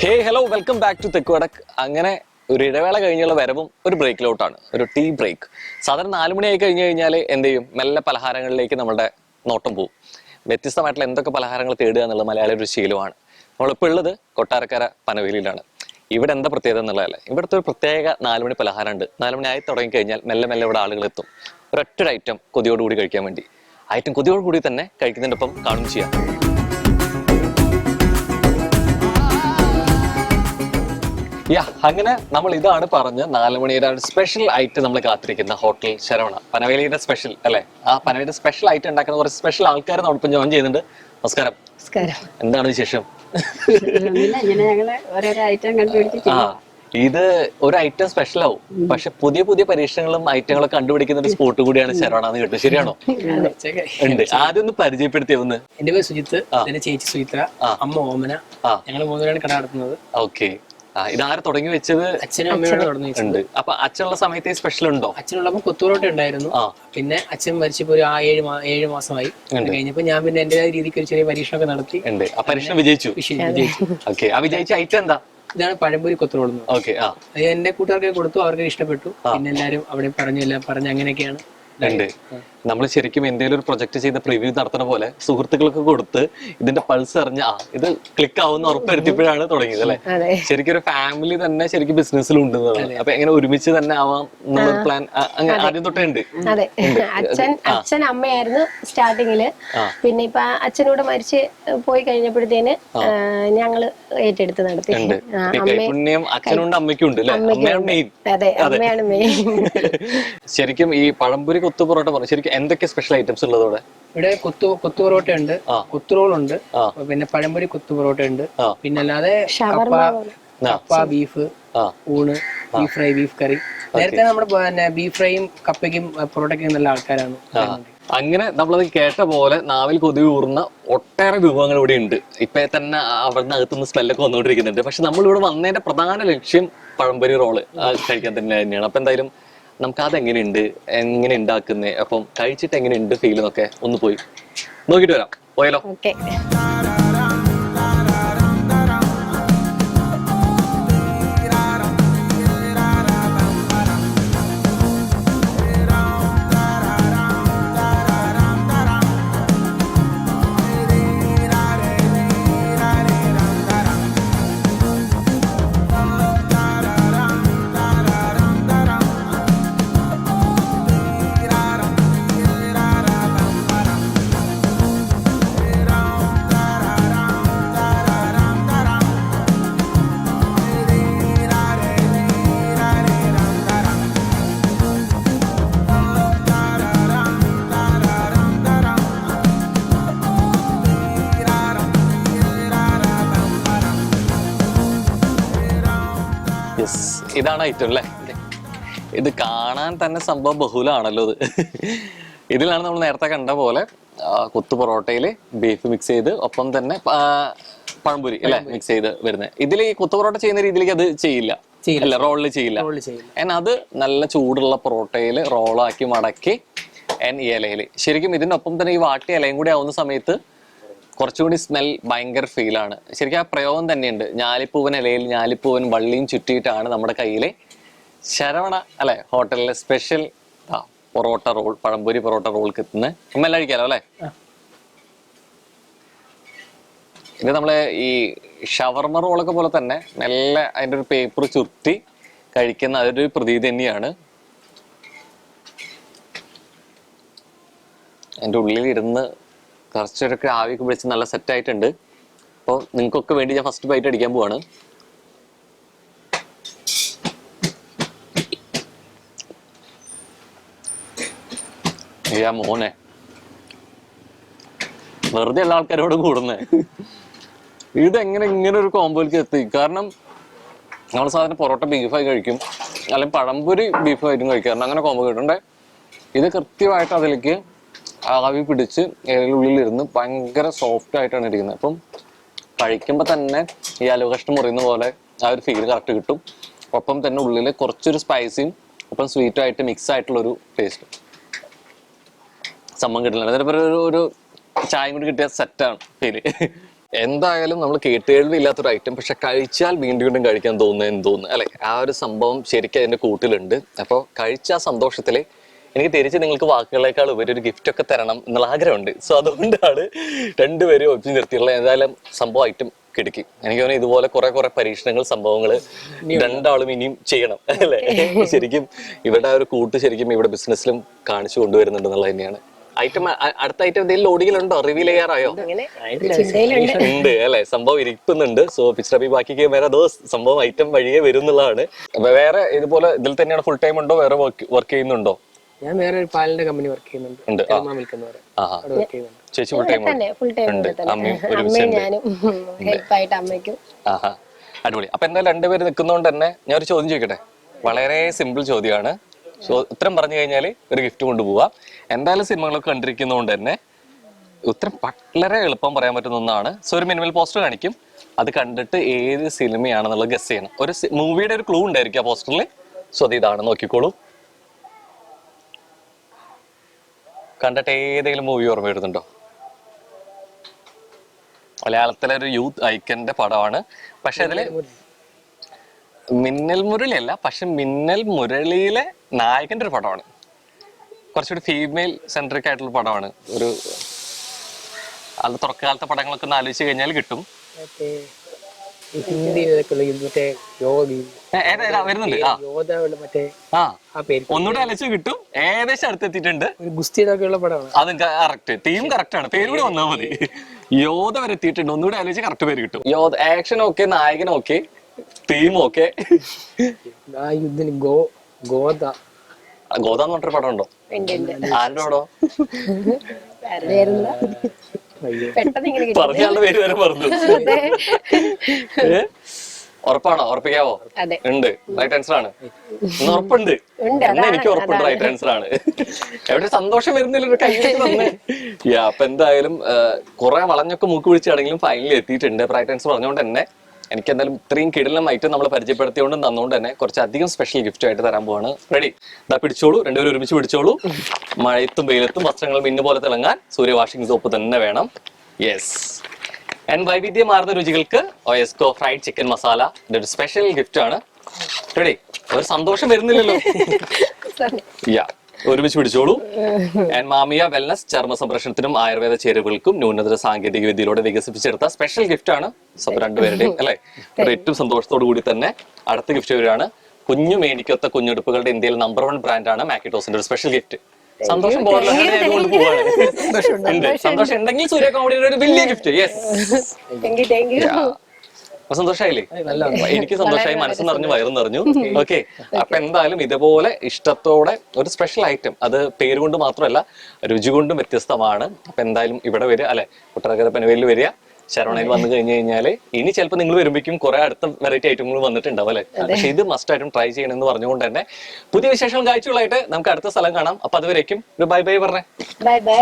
Hey hello welcome back to തെക്കുവടക്ക്. അങ്ങനെ ഒരു ഇടവേള കഴിഞ്ഞുള്ള വരവും ഒരു ബ്രേക്കിലോട്ടാണ്, ഒരു ടീ ബ്രേക്ക്. സാധാരണ 4 മണിയായി കഴിഞ്ഞു കഴിഞ്ഞാൽ എന്ത് ചെയ്യും, മെല്ലെ പലഹാരങ്ങളിലേക്ക് നമ്മുടെ നോട്ടം പോകും. വ്യത്യസ്തമായിട്ടുള്ള എന്തൊക്കെ പലഹാരങ്ങൾ തേടുക എന്നുള്ള മലയാളി ഒരു ശീലമാണ്. നമ്മളിപ്പോൾ ഉള്ളത് കൊട്ടാരക്കര പനവേലിയിലാണ്. ഇവിടെ എന്താ പ്രത്യേകത എന്നുള്ളതല്ലേ, ഇവിടുത്തെ ഒരു പ്രത്യേക 4 മണി പലഹാരമുണ്ട്. 4 മണി ആയി തുടങ്ങി കഴിഞ്ഞാൽ മെല്ലെ മെല്ലെ ഇവിടെ ആളുകൾ എത്തും, ഒരൊറ്റ ഐറ്റം കൊതിയോടുകൂടി കഴിക്കാൻ വേണ്ടി. ഐറ്റം കൊതിയോടുകൂടി തന്നെ കഴിക്കുന്നതിൻ്റെ ഒപ്പം കാണും ചെയ്യാം. അങ്ങനെ നമ്മൾ ഇതാണ് പറഞ്ഞ് 4 മണിയുടെ സ്പെഷ്യൽ ഐറ്റം നമ്മൾ കാത്തിരിക്കുന്ന ഹോട്ടൽ ശരവണ, പനവേലിയുടെ സ്പെഷ്യൽ അല്ലെ. ആ പനവേലിയുടെ സ്പെഷ്യൽ ഐറ്റം ഉണ്ടാക്കുന്ന കുറച്ച് സ്പെഷ്യൽ ആൾക്കാർ നമ്മളിപ്പം ജോയിൻ ചെയ്യുന്നുണ്ട്. നമസ്കാരം. എന്താണ് വിശേഷം? ഇത് ഒരു ഐറ്റം സ്പെഷ്യൽ ആവും, പക്ഷെ പുതിയ പുതിയ പരീക്ഷണങ്ങളും ഐറ്റങ്ങളൊക്കെ കണ്ടുപിടിക്കുന്ന ഒരു സ്പോട്ട് കൂടിയാണ് ശരവണ എന്ന് കേട്ടു. ശരിയാണോ? ഉണ്ട്. ആദ്യം ഒന്ന് പരിചയപ്പെടുത്തിയൊന്ന്. എന്റെ പേര് സുജിത്ത്, എന്റെ ചേച്ചി സുചിത്ര, അമ്മ ഓമന. ഞങ്ങൾ 3 പേരാണ് കട നടത്തുന്നത്. ഓക്കെ. ഇതാരെ തുടങ്ങി വെച്ചത്? അച്ഛനും അമ്മയോട് തുടങ്ങിയിട്ടുണ്ട്. അപ്പൊ അച്ഛനുള്ള സമയത്ത് സ്പെഷ്യൽ ഉണ്ടോ? അച്ഛനുള്ളപ്പോ കൊത്തുപൊറോട്ട ഉണ്ടായിരുന്നു. പിന്നെ അച്ഛൻ മരിച്ചപ്പോ ഒരു 7 മാസമായി. കഴിഞ്ഞപ്പോ ഞാൻ പിന്നെ എന്റേതായ രീതിക്ക് ഒരു ചെറിയ പരീക്ഷണമൊക്കെ നടത്തി. പരീക്ഷണം വിജയിച്ചു. വിജയിച്ച ഐറ്റം എന്താ? ഇതാണ് പഴംപൊരി കൊത്തുപൊറോട്ട. ഓക്കെ. എന്റെ കൂട്ടുകാർക്ക് കൊടുത്തു, അവർക്ക് ഇഷ്ടപ്പെട്ടു. പിന്നെ എല്ലാരും അവിടെ പറഞ്ഞു അങ്ങനെയൊക്കെയാണ്. നമ്മൾ ശരിക്കും എന്തെങ്കിലും ഒരു പ്രൊജക്ട് ചെയ്ത പ്രിവ്യൂ നടത്തുന്ന പോലെ സുഹൃത്തുക്കൾക്ക് കൊടുത്ത് ഇതിന്റെ പൾസ് അറിഞ്ഞ് ഇത് ക്ലിക്ക് ആവുന്ന ഉറപ്പുവരുത്തിയപ്പോഴാണ് തുടങ്ങിയത് അല്ലെ. ശരിക്കും ഒരു ഫാമിലി തന്നെ ശരിക്കും ബിസിനസ്സിലുണ്ട്. അപ്പൊ എങ്ങനെ ഒരുമിച്ച് തന്നെ ആവാം എന്നുള്ള പ്ലാൻ ആദ്യം തൊട്ടേ ഉണ്ട്. അതെ, അച്ഛൻ അമ്മയായിരുന്നു സ്റ്റാർട്ടിങ്ങില്. പിന്നെ ഇപ്പൊ അച്ഛനോട് മരിച്ച് പോയി കഴിഞ്ഞപ്പോഴത്തേന് ഞങ്ങള് ഏറ്റെടുത്ത് നടത്തി. അച്ഛനുണ്ട് അമ്മയ്ക്കുണ്ട്. അതെ, അമ്മയാണ് മെയിൻ. ശരിക്കും ഈ പഴംപൊരി കൊത്തു പൊറോട്ട പറഞ്ഞു, ശരിക്കും എന്തൊക്കെ സ്പെഷ്യൽ ഐറ്റംസ് ഉള്ളതോടെ? ഇവിടെ കൊത്തു പൊറോട്ട ഉണ്ട്, കൊത്തുറോൾ ഉണ്ട്, പിന്നെ പഴംപൊരി കൊത്തു പൊറോട്ട ഉണ്ട്, പിന്നെ അല്ലാതെ കപ്പ, ബീഫ്, ഊണ്, ബീഫ് ഫ്രൈ, ബീഫ് കറി. നേരത്തെ നമ്മുടെ ബീഫ് ഫ്രൈയും കപ്പയ്ക്കും പൊറോട്ടയ്ക്കും നല്ല ആൾക്കാരാണ്. അങ്ങനെ നമ്മളത് കേട്ട പോലെ നാവിൽ കൊതി ഊർന്ന ഒട്ടേറെ വിഭവങ്ങൾ ഇവിടെ ഉണ്ട്. ഇപ്പൊ തന്നെ അവിടുന്ന് അകത്തുനിന്ന് സ്മെല്ലൊക്കെ വന്നുകൊണ്ടിരിക്കുന്നുണ്ട്. പക്ഷെ നമ്മളിവിടെ വന്നതിന്റെ പ്രധാന ലക്ഷ്യം പഴംപൊരി റോള് കഴിക്കാൻ തന്നെയാണ്. അപ്പൊ എന്തായാലും നമുക്ക് അതെങ്ങനെയുണ്ട്, എങ്ങനെ ഉണ്ടാക്കുന്നത്, അപ്പം കഴിച്ചിട്ട് എങ്ങനെയുണ്ട് ഫീൽ എന്നൊക്കെ ഒന്ന് പോയി നോക്കിട്ട് വരാം. പോയാലോ? ഇതാണ് ഐറ്റം അല്ലേ. ഇത് കാണാൻ തന്നെ സംഭവം ബഹുലാണല്ലോ. ഇതിലാണ് നമ്മൾ നേരത്തെ കണ്ട പോലെ കൊത്തു പൊറോട്ടയില് ബീഫ് മിക്സ് ചെയ്ത് ഒപ്പം തന്നെ പഴംപൊരി അല്ലെ മിക്സ് ചെയ്ത് വരുന്നത്. ഇതിൽ ഈ കൊത്തു പൊറോട്ട ചെയ്യുന്ന രീതിയിലേക്ക് അത് ചെയ്യില്ല, റോളില് ചെയ്യില്ല. അത് നല്ല ചൂടുള്ള പൊറോട്ടയില് റോളാക്കി മടക്കി ഈ ഇലയില് ശരിക്കും ഇതിനൊപ്പം തന്നെ ഈ വാട്ടിയ ഇലയും കൂടി ആവുന്ന സമയത്ത് കുറച്ചുകൂടി സ്മെൽ ഭയങ്കര ഫീലാണ്. ശരിക്കും ആ പ്രയോഗം തന്നെയുണ്ട്. ഞാലിപ്പൂവൻ ഇലയിൽ ഞാലിപ്പൂവൻ വള്ളിയും ചുറ്റിയിട്ടാണ് നമ്മുടെ കയ്യിലെ ശരവണ അല്ലെ ഹോട്ടലിലെ സ്പെഷ്യൽ പൊറോട്ട റോൾ, പഴംപൊരി പൊറോട്ട റോൾ കിട്ടുന്നത്. എല്ലാം കഴിക്കാലോ അല്ലെ. ഇത് നമ്മള് ഈ ഷവർമ റോളൊക്കെ പോലെ തന്നെ മെല്ലെ അതിന്റെ ഒരു പേപ്പർ ചുറ്റി കഴിക്കുന്ന അതൊരു പ്രതീതി തന്നെയാണ്. അതിന്റെ ഉള്ളിൽ ഇരുന്ന് കുറച്ചൊക്കെ ആവിയൊക്കെ പിടിച്ച് നല്ല സെറ്റ് ആയിട്ടുണ്ട്. അപ്പോൾ നിങ്ങൾക്കൊക്കെ വേണ്ടി ഞാൻ ഫസ്റ്റ് ബൈറ്റ് അടിക്കാൻ പോവാണ്. മോനെ വെറുതെ എല്ലാ ആൾക്കാരോട് കൂടുന്നേ. ഇതെങ്ങനെ ഇങ്ങനെ ഒരു കോമ്പോയിലേക്ക് എത്തി? കാരണം നമ്മൾ സാധാരണ പൊറോട്ട ബീഫായി കഴിക്കും, അല്ലെങ്കിൽ പഴംപൊരി ബീഫായിട്ടും കഴിക്കാറുണ്ട്. അങ്ങനെ കോമ്പോ കിട്ടുന്നുണ്ട്. ഇത് കൃത്യമായിട്ട് അതിലേക്ക് ആവി പിടിച്ച് ഉള്ളിലിരുന്ന് ഭയങ്കര സോഫ്റ്റ് ആയിട്ടാണ് ഇരിക്കുന്നത്. അപ്പം കഴിക്കുമ്പോൾ തന്നെ ഈ അലുവ കഷ്ണം മുറിയുന്ന പോലെ ആ ഒരു ഫീൽ കറക്റ്റ് കിട്ടും. ഒപ്പം തന്നെ ഉള്ളിൽ കുറച്ചൊരു സ്പൈസിയും ഒപ്പം സ്വീറ്റായിട്ട് മിക്സ് ആയിട്ടുള്ളൊരു ടേസ്റ്റ്. സംഭവം കിട്ടില്ല. അതിനിപ്പോൾ ഒരു ചായയും കൂടി കിട്ടിയ സെറ്റാണ് ഫീല്. എന്തായാലും നമ്മൾ കേട്ടുകേൾവി ഇല്ലാത്തൊരു ഐറ്റം, പക്ഷെ കഴിച്ചാൽ വീണ്ടും വീണ്ടും കഴിക്കാൻ തോന്നുന്നു അല്ലെ? ആ ഒരു സംഭവം ശരിക്കും അതിന്റെ കൂട്ടിലുണ്ട്. അപ്പോൾ കഴിച്ച ആ സന്തോഷത്തില് എനിക്ക് തിരിച്ച് നിങ്ങൾക്ക് വാക്കുകളേക്കാൾ ഉപരി ഒരു ഗിഫ്റ്റ് ഒക്കെ തരണം എന്നുള്ള ആഗ്രഹമുണ്ട്. സോ അതുകൊണ്ടാണ് രണ്ടുപേരും ഒപ്പിച്ച് നിർത്തിയുള്ളത്. ഏതായാലും സംഭവം ഐറ്റം കിടക്കി. എനിക്ക് തോന്നുന്നു ഇതുപോലെ കുറെ പരീക്ഷണങ്ങൾ, സംഭവങ്ങൾ രണ്ടാളും ഇനിയും ചെയ്യണം അല്ലെ? ശരിക്കും ഇവിടെ ഒരു കൂട്ട് ശരിക്കും ഇവിടെ ബിസിനസ്സിലും കാണിച്ചു കൊണ്ടുവരുന്നുണ്ട് എന്നുള്ളത് തന്നെയാണ്. ഐറ്റം അടുത്ത ഐറ്റം എന്തെങ്കിലും ലോഡിങ്ങിലുണ്ടോ? റിവീൽ ചെയ്യാറായോ? ഉണ്ട് അല്ലെ? സംഭവം ഇരിക്കുന്നുണ്ട്. സോ പിക്ചർ ബാക്കി വേറെ സംഭവം ഐറ്റം വഴിയേ വരും എന്നുള്ളതാണ്. വേറെ ഇതുപോലെ ഇതിൽ തന്നെയാണ് ഫുൾ ടൈം ഉണ്ടോ? വേറെ വർക്ക് ചെയ്യുന്നുണ്ടോ? ഞാൻ വേറെ ഒരു പാലിന്റെ കമ്പനി വർക്ക് ചെയ്യുന്നുണ്ട്. ചേച്ചി ഫുൾ ടൈം ഉണ്ട്. അടിപൊളി. അപ്പൊ എന്തായാലും രണ്ടുപേര് നിൽക്കുന്നതുകൊണ്ട് തന്നെ ഞാൻ ഒരു ചോദ്യം ചോദിക്കട്ടെ? വളരെ സിമ്പിൾ ചോദ്യമാണ്. ഉത്തരം പറഞ്ഞു കഴിഞ്ഞാൽ ഒരു ഗിഫ്റ്റ് കൊണ്ടുപോവാം. എന്തായാലും സിനിമകളൊക്കെ കണ്ടിരിക്കുന്നതുകൊണ്ട് തന്നെ ഉത്തരം വളരെ എളുപ്പം പറയാൻ പറ്റുന്ന ഒന്നാണ്. സോ ഒരു മിനിമൽ പോസ്റ്റർ കാണിക്കും, അത് കണ്ടിട്ട് ഏത് സിനിമയാണെന്നുള്ളത് ഗസ് ചെയ്യണം. ഒരു മൂവിയുടെ ഒരു ക്ലൂ ഉണ്ടായിരിക്കും ആ പോസ്റ്ററിൽ. സോ അത് ഇതാണ്, നോക്കിക്കോളൂ. കണ്ടിട്ട് ഏതെങ്കിലും മൂവി ഓർമ്മ വരുന്നുണ്ടോ? മലയാളത്തിലെ ഒരു യൂത്ത് ഐക്കന്റെ പടമാണ്. പക്ഷെ അതില് മിന്നൽ മുരളിയല്ല, പക്ഷെ മിന്നൽ മുരളിയിലെ നായകന്റെ ഒരു പടമാണ്. കുറച്ചുകൂടി ഫീമെയിൽ സെൻട്രിക് ആയിട്ടുള്ള പടമാണ്. ഒരു അത് തുടക്കകാലത്തെ പടങ്ങളൊക്കെ ഒന്ന് ആലോചിച്ച് കഴിഞ്ഞാൽ കിട്ടും. വരുന്നുണ്ട്. ഒന്നുകൂടെ ആലോചിച്ച് കിട്ടും. ഏകദേശം അടുത്തെത്തിയിട്ടുണ്ട്. അതും കറക്റ്റ്, ടീം കറക്റ്റ് ആണ്. പേര് കൂടെ വന്നാൽ മതി. യോധ വരെ എത്തിയിട്ടുണ്ട്. ഒന്നുകൂടെ ആലോചിച്ച് കറക്റ്റ് പേര് കിട്ടും. യോധ ആക്ഷൻ ഓക്കെ, നായകൻ ഓക്കെ, ടീം ഓക്കെ. ഗോദ എന്ന് പറഞ്ഞൊരു പടം ഉണ്ടോ? ആരുടെ പടോ? പറഞ്ഞാളുടെ പേര് വരെ പറഞ്ഞു. ഉറപ്പാണോ? ഉറപ്പിക്കാവോ? ഉണ്ട്. റൈറ്റ് ആൻസർ ആണ്. ഉറപ്പുണ്ട്. എന്നാ എനിക്ക് ഉറപ്പുണ്ട് റൈറ്റ് ആൻസർ ആണ്. എവിടെ സന്തോഷം വരുന്നില്ല ഒരു കയ്യിൽ വന്ന്. അപ്പൊ എന്തായാലും കുറെ വളഞ്ഞൊക്കെ മൂക്ക് പിടിച്ചാണെങ്കിലും ഫൈനലിൽ എത്തിയിട്ടുണ്ട്. റൈറ്റ് ആൻസർ പറഞ്ഞുകൊണ്ട് തന്നെ എനിക്ക് എന്തായാലും ഇത്രയും കിടിലം ഐറ്റം നമ്മൾ പരിചയപ്പെടുത്തിയോണ്ടും തന്നുകൊണ്ട് തന്നെ കുറച്ചധികം സ്പെഷ്യൽ ഗിഫ്റ്റ് ആയിട്ട് തരാൻ പോവാണ്. റെഡി? ഇതാ പിടിച്ചോളൂ, രണ്ടുപേരും ഒരുമിച്ച് പിടിച്ചോളൂ. മഴയത്തും വെയിലത്തും വസ്ത്രങ്ങൾ മിന്നു പോലെ തിളങ്ങാൻ സൂര്യ വാഷിംഗ് സോപ്പ് തന്നെ വേണം. യെസ്. ആൻഡ് വൈവിധ്യമാർന്ന രുചികൾക്ക് ഒയസ്കോ ഫ്രൈഡ് ചിക്കൻ മസാല ഇതൊരു സ്പെഷ്യൽ ഗിഫ്റ്റ് ആണ്. റെഡി? ഒരു സന്തോഷം വരുന്നില്ലല്ലോ. ഒരുമിച്ച് പിടിച്ചോളൂ. ആൻഡ് മാമിയ വെൽനസ് ചർമ്മ സംരക്ഷണത്തിനും ആയുർവേദ ചേരുവകൾക്കും ന്യൂനതര സാങ്കേതിക വിദ്യയിലൂടെ വികസിപ്പിച്ചെടുത്ത സ്പെഷ്യൽ ഗിഫ്റ്റ് ആണ്. രണ്ടുപേരുടെയും അല്ലെ? ഏറ്റവും സന്തോഷത്തോടു കൂടി തന്നെ അടുത്ത ഗിഫ്റ്റ് വരികയാണ്. കുഞ്ഞു മേനിക്കൊത്ത കുഞ്ഞുടുപ്പുകളുടെ ഇന്ത്യയിൽ നമ്പർ 1 ബ്രാൻഡാണ് മാക്കിറ്റോസിന്റെ ഒരു സ്പെഷ്യൽ ഗിഫ്റ്റ്. സന്തോഷം കൊണ്ട് പോവാണ്. സന്തോഷം ഉണ്ടെങ്കിൽ സൂര്യ കോമഡിയുടെ ഒരു വലിയ ഗിഫ്റ്റ്. യെസ്. സന്തോഷായില്ലേ? എനിക്ക് സന്തോഷമായി, മനസ്സ് നിറഞ്ഞു, വയറും നിറഞ്ഞു. ഓക്കെ. അപ്പൊ എന്തായാലും ഇതുപോലെ ഇഷ്ടത്തോടെ ഒരു സ്പെഷ്യൽ ഐറ്റം, അത് പേര് കൊണ്ട് മാത്രമല്ല രുചി കൊണ്ടും വ്യത്യസ്തമാണ്. അപ്പൊ എന്തായാലും ഇവിടെ വരിക അല്ലെ? കൊട്ടാരക്കര പനവേലിൽ വരിക. ശരവണയിൽ വന്നു കഴിഞ്ഞു കഴിഞ്ഞാല് ഇനി ചിലപ്പോൾ നിങ്ങൾ വരുമ്പോഴേക്കും കുറെ അടുത്ത വെറൈറ്റി ഐറ്റങ്ങൾ വന്നിട്ടുണ്ടാവും അല്ലെ? പക്ഷെ ഇത് മസ്റ്റ് ആയിട്ടും ട്രൈ ചെയ്യണമെന്ന് പറഞ്ഞുകൊണ്ട് തന്നെ പുതിയ വിശേഷങ്ങൾ കാഴ്ചകളായിട്ട് നമുക്ക് അടുത്ത സ്ഥലം കാണാം. അപ്പൊ അതുവരേക്കും ഒരു ബൈ ബൈ പറഞ്ഞേ. Bye bye.